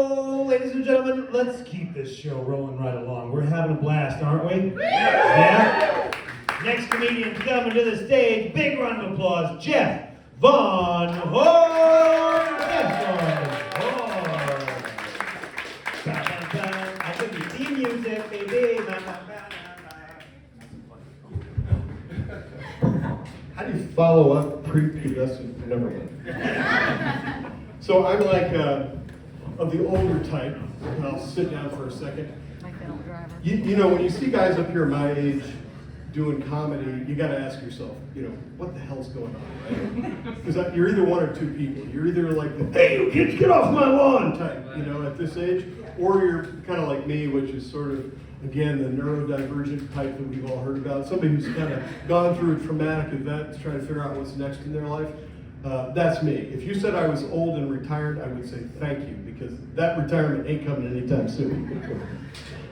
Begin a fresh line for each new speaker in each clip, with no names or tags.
So, ladies and gentlemen, let's keep this show rolling right along. We're having a blast, aren't we? Yeah? Next comedian coming to the stage, big round of applause, Jeff Von Horn! Jeff Von Horn! I could be theme music, baby.
How do you follow up prepubescent number one? So I'm like of the older type, and I'll sit down for a second.
Like that old driver.
You know, when you see guys up here my age doing comedy, you got to ask yourself, you know, what the hell's going on, right? Because you're either one or two people. You're either like the, hey, you kids, get off my lawn type, you know, at this age, or you're kind of like me, which is sort of, again, the neurodivergent type that we've all heard about. Somebody who's kind of gone through a traumatic event, trying to figure out what's next in their life. That's me. If you said I was old and retired, I would say thank you, because that retirement ain't coming anytime soon.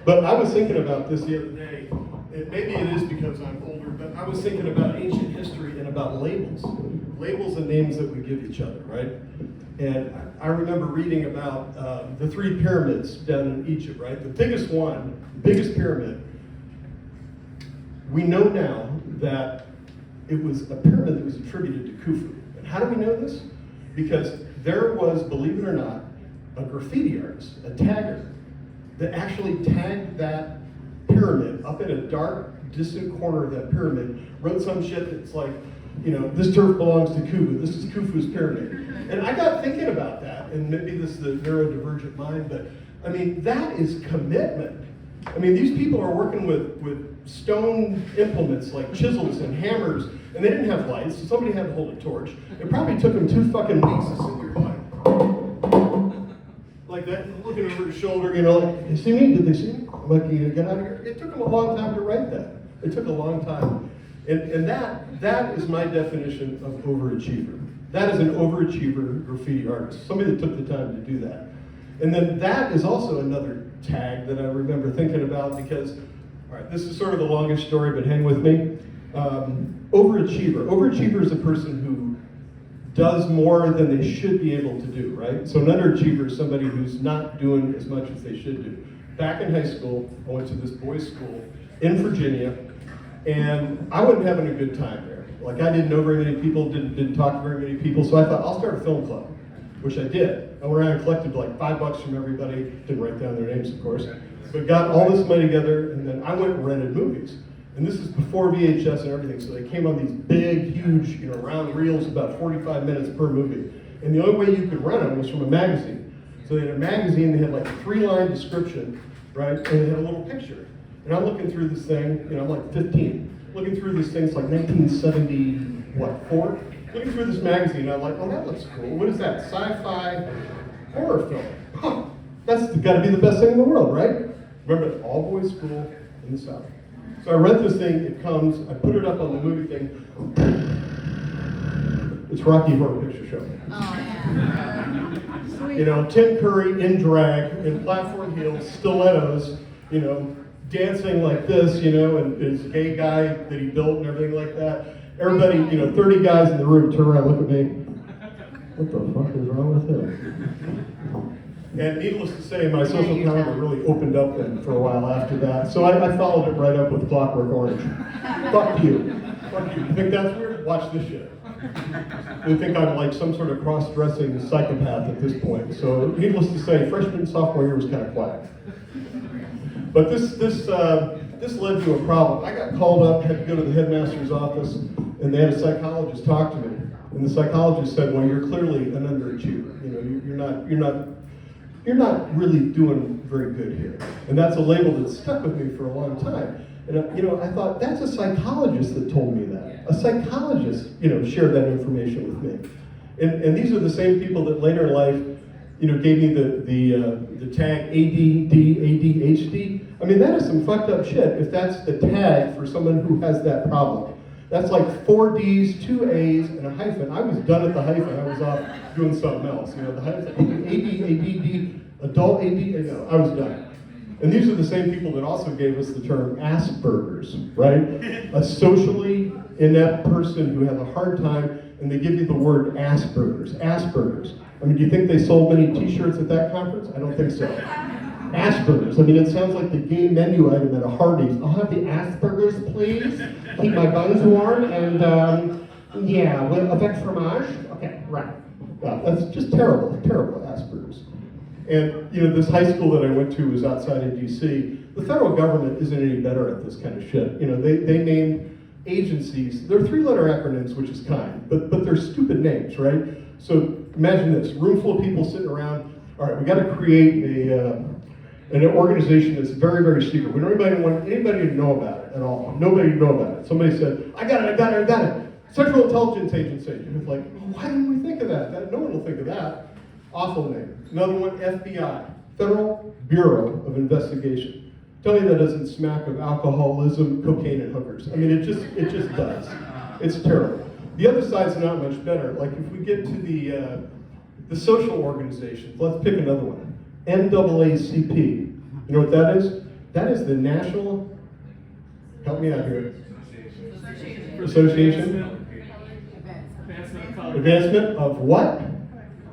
But I was thinking about this the other day. Maybe it is because I'm older, but I was thinking about ancient history and about labels. Labels and names that we give each other, right? And I remember reading about the three pyramids down in Egypt, right? The biggest one, the biggest pyramid, we know now that it was a pyramid that was attributed to Khufu. And how do we know this? Because there was, believe it or not, a graffiti artist, a tagger, that actually tagged that pyramid up in a dark, distant corner of that pyramid, wrote some shit that's like, you know, this turf belongs to Khufu, this is Khufu's pyramid. And I got thinking about that, and maybe this is the neurodivergent mind, but I mean, that is commitment. I mean, these people are working with stone implements like chisels and hammers, and they didn't have lights, so somebody had to hold a torch. It probably took them 2 fucking weeks to sit there going, like that, looking over his shoulder, you know, like, you see me? Did they see me? I'm like, you get out of here. It took them a long time to write that. It took a long time. And that is my definition of overachiever. That is an overachiever graffiti artist, somebody that took the time to do that. And then that is also another tag that I remember thinking about because, all right, this is sort of the longest story, but hang with me. Overachiever. Overachiever is a person who does more than they should be able to do, right? So an underachiever is somebody who's not doing as much as they should do. Back in high school, I went to this boys' school in Virginia, and I wasn't having a good time there. Like, I didn't know very many people, didn't talk to very many people, so I thought, I'll start a film club, which I did. I went around and collected like $5 from everybody, didn't write down their names, of course, but got all this money together, and then I went and rented movies. And this is before VHS and everything, so they came on these big, huge, you know, round reels, about 45 minutes per movie. And the only way you could rent them was from a magazine. So they had a magazine, they had like a 3-line description, right? And they had a little picture. And I'm looking through this thing, you know, I'm like 15, looking through these things like 1974? Looking through this magazine, I'm like, oh, that looks cool. What is that? Sci-fi horror film. Huh, that's gotta be the best thing in the world, right? Remember, all boys school in the South. So I rent this thing, it comes, I put it up on the movie thing. It's Rocky Horror Picture Show.
Oh, yeah. Sweet.
You know, Tim Curry in drag, in platform heels, stilettos, you know, dancing like this, you know, and his gay guy that he built and everything like that. Everybody, you know, 30 guys in the room turn around, look at me. What the fuck is wrong with him? And needless to say, my social calendar really opened up then for a while after that. So I followed it right up with Clockwork Orange. Fuck you. Fuck you. You think that's weird? Watch this shit. They think I'm like some sort of cross-dressing psychopath at this point. So needless to say, freshman, sophomore year was kind of quiet. But this led to a problem. I got called up, had to go to the headmaster's office, and they had a psychologist talk to me. And the psychologist said, well, you're clearly an underachiever. You know, you're not really doing very good here. And that's a label that stuck with me for a long time. And you know, I thought, that's a psychologist that told me that. A psychologist, you know, shared that information with me. And these are the same people that later in life, you know, gave me the tag ADD, ADHD. I mean, that is some fucked up shit if that's the tag for someone who has that problem. That's like 4 Ds, 2 A's, and a hyphen. I was done at the hyphen. I was off doing something else. You know, the hyphen, AD, ADD, adult AD, you know, I was done. And these are the same people that also gave us the term Asperger's, right? A socially inept person who has a hard time, and they give you the word Asperger's. Asperger's. I mean, do you think they sold many t-shirts at that conference? I don't think so. Asperger's. I mean, it sounds like the gay menu item at a Hardee's. I'll have the Asperger's, please. Keep my buns warm, and yeah, avec fromage. Okay, right. That's just terrible, terrible Asperger's. And you know, this high school that I went to was outside of DC. The federal government isn't any better at this kind of shit. You know, they named agencies. They're three-letter acronyms, which is kind, but they're stupid names, right? So imagine this: room full of people sitting around. All right, we got to create an organization that's very, very secret. We don't want anybody to know about it at all. Nobody to know about it. Somebody said, I got it. Central Intelligence Agency. And it's like, oh, why didn't we think of that? No one will think of that. Awful name. Another one, FBI, Federal Bureau of Investigation. Tell me that doesn't smack of alcoholism, cocaine, and hookers. I mean, it just does. It's terrible. The other side's not much better. Like if we get to the social organizations, let's pick another one. NAACP. You know what that is? That is the National, help me out here. Association? Advancement of what?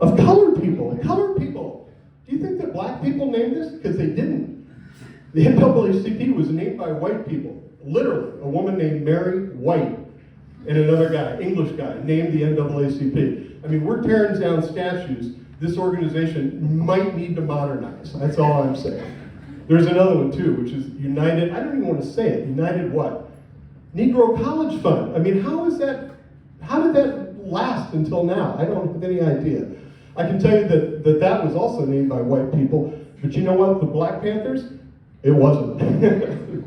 Of colored people. Colored people. Do you think that black people named this? Because they didn't. The NAACP was named by white people. Literally, a woman named Mary White and another guy, English guy, named the NAACP. I mean, we're tearing down statues. This organization might need to modernize. That's all I'm saying. There's another one too, which is United, I don't even want to say it, United what? Negro College Fund. I mean, how did that last until now? I don't have any idea. I can tell you that was also named by white people, but you know what, the Black Panthers? It wasn't.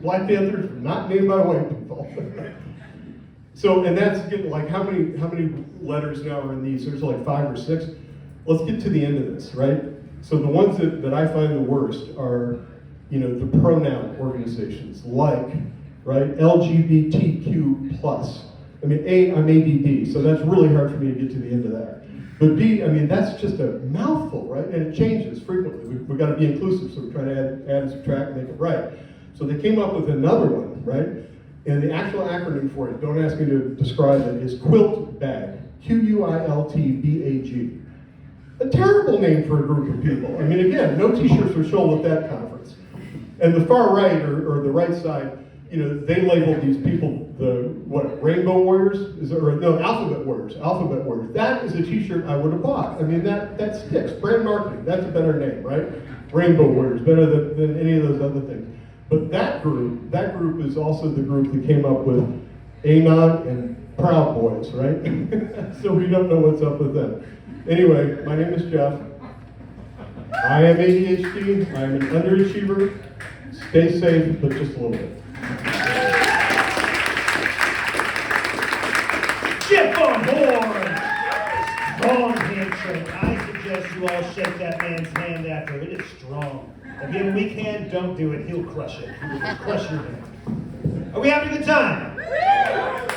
Black Panthers were not named by white people. So, and that's getting like, how many letters now are in these? There's like 5 or 6. Let's get to the end of this, right? So the ones that I find the worst are, you know, the pronoun organizations like, right, LGBTQ+. I mean, I'm ADD, so that's really hard for me to get to the end of that. But B, I mean, that's just a mouthful, right? And it changes frequently. We've got to be inclusive, so we're trying to add and subtract and make it right. So they came up with another one, right? And the actual acronym for it, don't ask me to describe it, is Quilt Bag. QUILTBAG. A terrible name for a group of people. I mean, again, no t-shirts were sold at that conference. And the far right, or the right side, you know, they labeled these people Rainbow Warriors? Alphabet Warriors. That is a t-shirt I would have bought. I mean, that sticks. Brand marketing, that's a better name, right? Rainbow Warriors, better than any of those other things. But that group is also the group that came up with Anon and Proud Boys, right? So we don't know what's up with them. Anyway, my name is Jeff. I am ADHD. I am an underachiever. Stay safe, but just a little bit.
Jeff Von Horn! Strong handshake. I suggest you all shake that man's hand after. It is strong. If you have a weak hand, don't do it. He'll crush it. He will crush your hand. Are we having a good time?